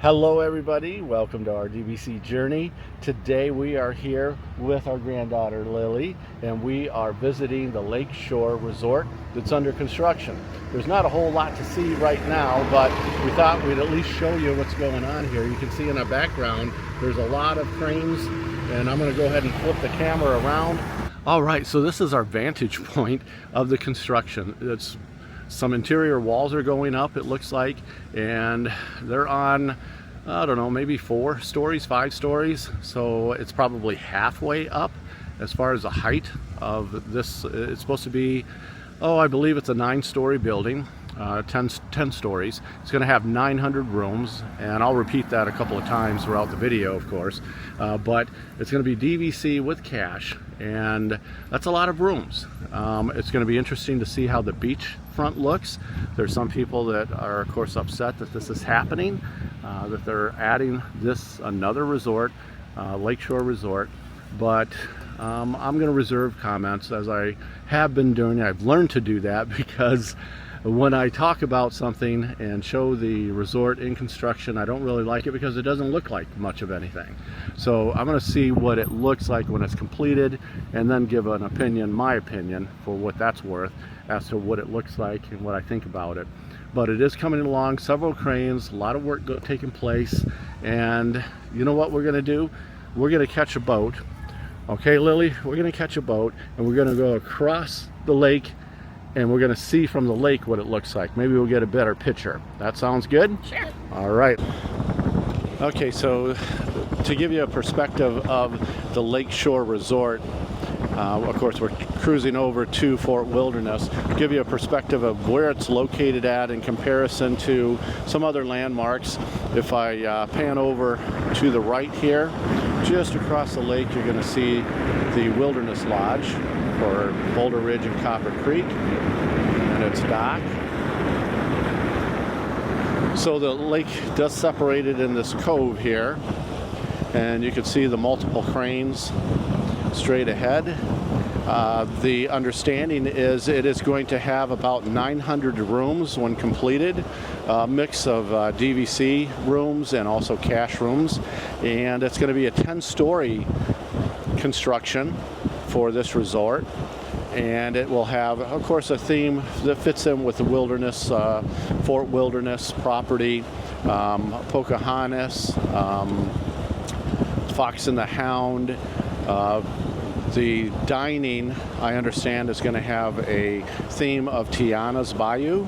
Hello everybody, welcome to our DVC journey. Today we are here with our granddaughter Lily and we are visiting the Lakeshore Resort that's under construction. There's not a whole lot to see right now, but we thought we'd at least show you what's going on here. You can see in the background there's a lot of cranes, and I'm going to go ahead and flip the camera around. Alright, so this is our vantage point of the construction. It's some interior walls are going up, it looks like, and they're on, I don't know, maybe 4 stories, 5 stories. So it's probably halfway up as far as the height of this. It's supposed to be, I believe it's a 9-story building, 10 stories. It's going to have 900 rooms, and I'll repeat that a couple of times throughout the video, of course. But it's going to be DVC with cash, and that's a lot of rooms. It's going to be interesting to see how the beach front looks. There's some people that are, of course, upset that this is happening, that they're adding this another resort, Lakeshore Resort. But I'm going to reserve comments, as I have been doing. I've learned to do that because when I talk about something and show the resort in construction, I don't really like it because it doesn't look like much of anything. So I'm going to see what it looks like when it's completed and then give an opinion, my opinion, for what that's worth as to what it looks like and what I think about it. But it is coming along, several cranes, a lot of work taking place, and you know what we're going to do? We're going to catch a boat. Okay, Lily, we're going to catch a boat and we're going to go across the lake, and we're going to see from the lake what it looks like. Maybe we'll get a better picture. That sounds good? Sure. All right. Okay, so to give you a perspective of the Lakeshore Resort, of course we're cruising over to Fort Wilderness. To give you a perspective of where it's located at in comparison to some other landmarks, if I pan over to the right here, just across the lake, you're going to see the Wilderness Lodge for Boulder Ridge and Copper Creek and its dock. So the lake does separate it in this cove here, and you can see the multiple cranes straight ahead. The understanding is it is going to have about 900 rooms when completed, a mix of DVC rooms and also cash rooms, and it's going to be a 10-story construction for this resort, and it will have, of course, a theme that fits in with the Wilderness, Fort Wilderness property, Pocahontas, Fox and the Hound. The dining, I understand, is going to have a theme of Tiana's Bayou.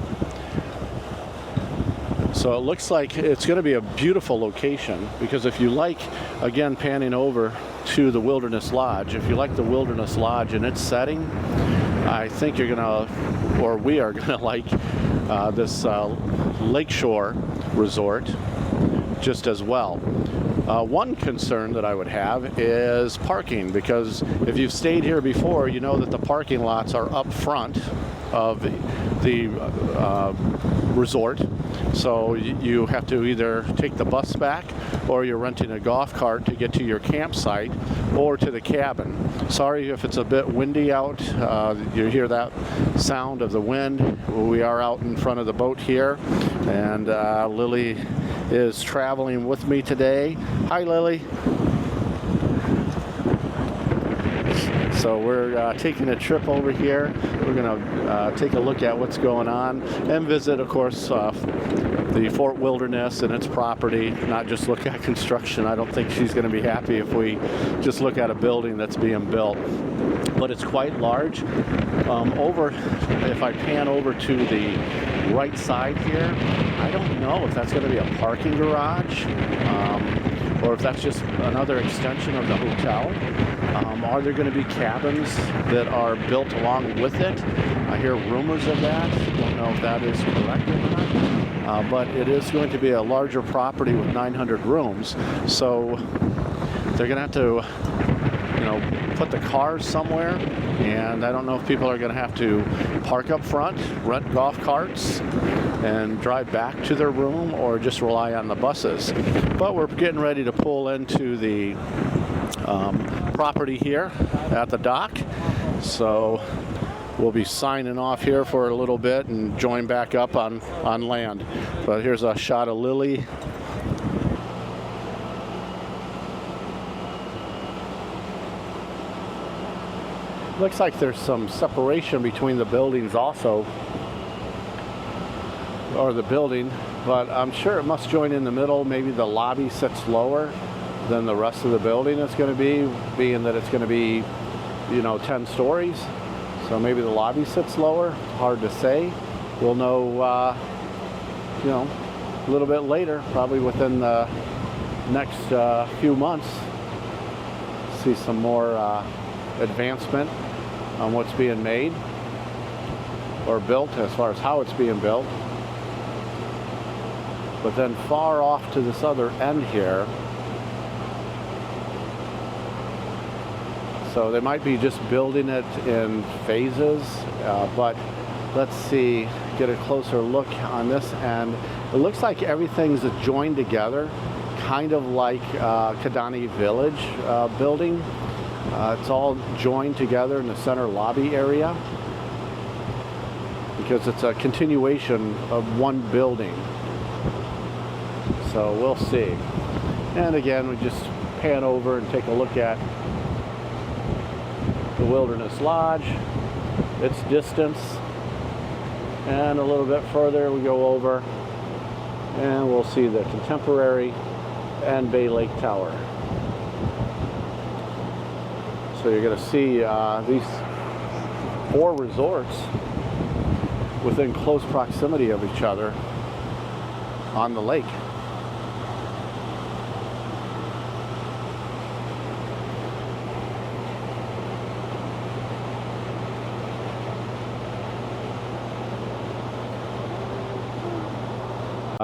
So it looks like it's going to be a beautiful location, because if you like, again, panning over to the Wilderness Lodge, if you like the Wilderness Lodge and its setting, I think you're going to, or we are going to like this Lakeshore Resort just as well. One concern that I would have is parking, because if you've stayed here before, you know that the parking lots are up front of the resort. So you have to either take the bus back, or you're renting a golf cart to get to your campsite or to the cabin. Sorry if it's a bit windy out. You hear that sound of the wind. We are out in front of the boat here, and Lily is traveling with me today. Hi, Lily. So we're taking a trip over here. We're going to take a look at what's going on and visit, of course, the Fort Wilderness and its property, not just look at construction. I don't think she's going to be happy if we just look at a building that's being built. But it's quite large. If I pan over to the right side here, I don't know if that's going to be a parking garage, or if that's just another extension of the hotel. Are there going to be cabins that are built along with it? I hear rumors of that. Don't know if that is correct or not. But it is going to be a larger property with 900 rooms. So they're going to have to, put the cars somewhere. And I don't know if people are going to have to park up front, rent golf carts, and drive back to their room, or just rely on the buses. But we're getting ready to pull into the property here at the dock. So we'll be signing off here for a little bit and join back up on land. But here's a shot of Lily Looks like there's some separation between the buildings also, or the building, but I'm sure it must join in the middle. Maybe the lobby sits lower than the rest of the building is going to be, being that it's going to be, 10 stories. So maybe the lobby sits lower. Hard to say. We'll know, a little bit later, probably within the next few months. See some more advancement on what's being made or built, as far as how it's being built. But then far off to this other end here, so they might be just building it in phases, but let's see, get a closer look on this end. It looks like everything's joined together, kind of like Kidani Village building. It's all joined together in the center lobby area because it's a continuation of one building. So we'll see. And again, we just pan over and take a look at the Wilderness Lodge, its distance, and a little bit further we go over and we'll see the Contemporary and Bay Lake Tower. So you're going to see these 4 resorts within close proximity of each other on the lake.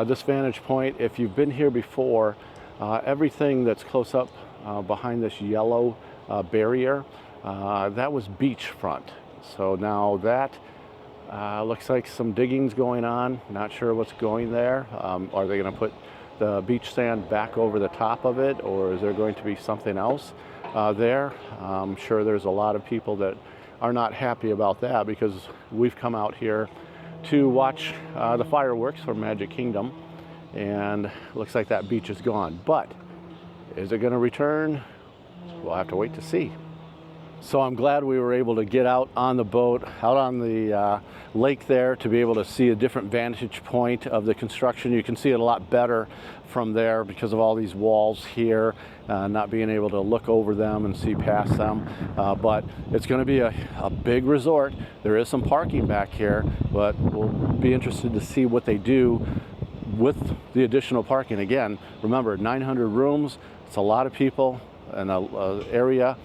This vantage point, if you've been here before, everything that's close up behind this yellow barrier, that was beachfront. So now that looks like some digging's going on. Not sure what's going there. Are they going to put the beach sand back over the top of it, or is there going to be something else there? I'm sure there's a lot of people that are not happy about that, because we've come out here to watch the fireworks from Magic Kingdom, and looks like that beach is gone. But is it going to return? We'll have to wait to see. So I'm glad we were able to get out on the boat, out on the lake there, to be able to see a different vantage point of the construction. You can see it a lot better from there because of all these walls here, not being able to look over them and see past them. But it's going to be a big resort. There is some parking back here, but we'll be interested to see what they do with the additional parking. Again, remember, 900 rooms, it's a lot of people in an area.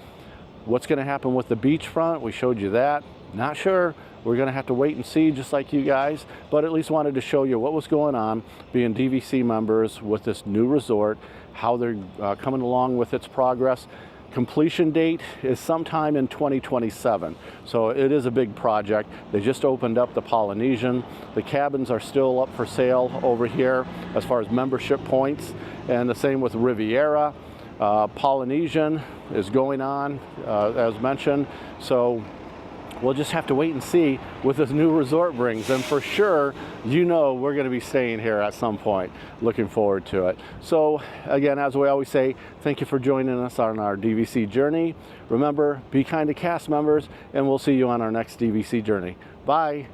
What's going to happen with the beachfront? We showed you that. Not sure. We're going to have to wait and see, just like you guys, but at least wanted to show you what was going on, being DVC members with this new resort, how they're coming along with its progress. Completion date is sometime in 2027, so it is a big project. They just opened up the Polynesian. The cabins are still up for sale over here as far as membership points, and the same with Riviera. Polynesian is going on, as mentioned, so we'll just have to wait and see what this new resort brings. And for sure, we're going to be staying here at some point. Looking forward to it. So again, as we always say, thank you for joining us on our DVC journey. Remember, be kind to cast members, and we'll see you on our next DVC journey. Bye.